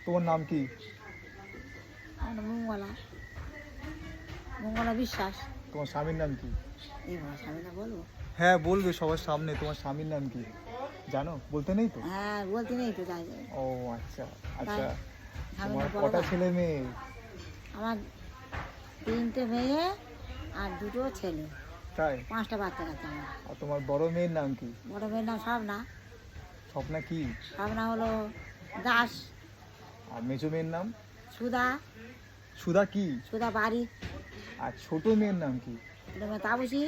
তোমার নাম কি? আমার নাম মঙ্গলা, মঙ্গলা বিশ্বাস। তোমার স্বামীর নাম কি? এই ভাষা আমি না বলবো? হ্যাঁ বলবে সবার সামনে। তোমার স্বামীর নাম কি জানো? বলতে নেই তো? হ্যাঁ বলতে নেই তো, তাই ও আচ্ছা আচ্ছা। স্বামীর তোমার নাম বলো কটা না। ছেলে মেয়ে? আমার 3টে মেয়ে আর 2টো ছেলে, তাই? 5টা বাচ্চা কাচ্চা আমার। আর তোমার বড় মেয়ের নাম কি? বড় মেয়ের নাম স্বপ্না। স্বপ্না কি? স্বপ্না হলো দাস। আর মেজো মেয়ের নাম? সুধা। সুধা কি? সুধা বাড়ি। আর ছোট মেয়ের নাম কি? ছোট মেয়ে তাপসী।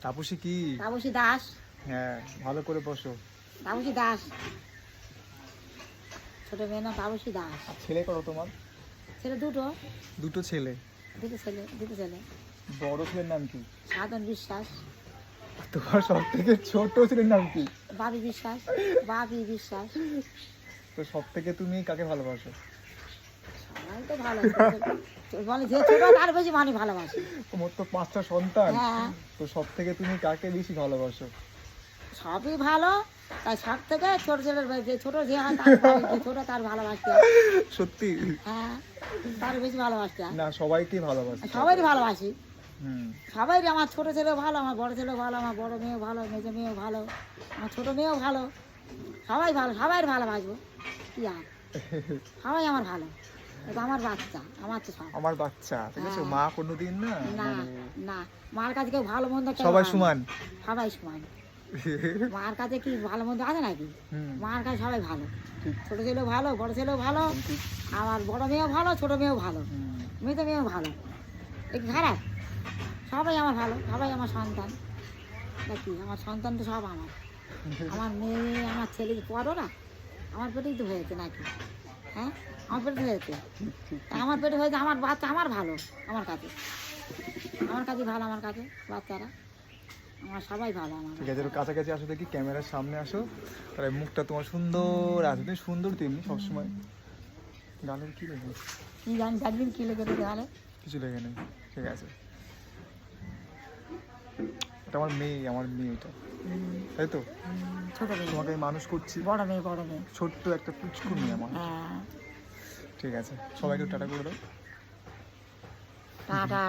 তাপসী কি? তাপসী দাস। হ্যাঁ ভালো করে বসো। তাপসী দাস। ছোট মেয়ের নাম তাপসী দাস। আর ছেলে কত তোমার? ছেলে 2টো। দুটো ছেলে। 2টো ছেলে, 2টো ছেলে। বড় ছেলের নাম কি? সাধন বিশ্বাস। তোমার সব থেকে ছোট ছেলের নাম কি? বাবি বিশ্বাস। বাবি বিশ্বাস। তো সব থেকে তুমি কাকে ভালোবাসো? সবাই তো ভালো বলে, যে ছোট তার বেশি মানুষ ভালোবাসে। তোমার তো 5টা সন্তান। হ্যাঁ তো সব থেকে তুমি কাকে বেশি ভালোবাসো? সবই ভালো, তাই সব থেকে ছোট ছেলের যে ছোট যে হয় তার যে ছোট তার ভালোবাসতে হয়। সত্যি? হ্যাঁ তার বেশি ভালোবাসতে হয়। না সবাইকে ভালোবাসো। সবাইই ভালোবাসি। হুম। সবাই, আমার ছোট ছেলেও ভালো, আমার বড় ছেলেও ভালো, আমার বড় মেয়েও ভালো, মেজো মেয়েও ভালো, আমার ছোট মেয়েও ভালো। সবাই ভালো, সবাই ভালোবাসবো কি আর, সবাই আমার ভালো। এটা আমার বাচ্চা, আমার তো সব। আমার বাচ্চা ঠিক আছে। মা কোনোদিন না না মানে না, মার কাছে কেউ ভালো মন্দ কেউ সবাই হয় না। সমান। সবাই সমান। মার কাছে কি ভালো মন্দ আছে নাকি? হুম, মার কাছে সবাই ভালো। ঠিক। ছোট ছেলেও ভালো, বড় ছেলেও ভালো, ঠিক। আমার বড় মেয়েও ভালো, ছোট মেয়েও ভালো, হুম। মেয়ে মেয়েও ভালো। এ কি খারাপ? সবাই আমার ভালো, সবাই আমার সন্তান। নাকি আমার সন্তান তো সব আমার। আমার মেয়ে আমার ছেলে পড়ো না, আমার পেটেই তো হয়েছে নাকি? হ্যাঁ আমার পেটে হয়েছে। আমার পেটে হয়েছে, আমার বাচ্চা আমার ভালো, আমার কাছে, আমার কাছে ভালো, আমার কাছে বাচ্চারা আমার সবাই ভালো। আমার ঠিক আছে, একটু কাছাকাছি আসো দেখি, ক্যামেরার সামনে আসো। তাহলে মুখটা তোমার সুন্দর আছে, তুমি সুন্দর তেমনি সবসময়। গানের কি লেগে? কি জানি জানবেন কি লেগে দিতে তাহলে? কিছু লেগে নেই, ঠিক আছে। এটা আমার মেয়ে, আমার মেয়ে এটা, তাই তো? ছোট মেয়ে, তোমাকে আমি মানুষ করছি। বড় মেয়ে, বড় মেয়ে। ছোট্ট একটা পুচকু মেয়ে আমার। হ্যাঁ ঠিক আছে, সবাইকে টাটা করে দাও। টাটা।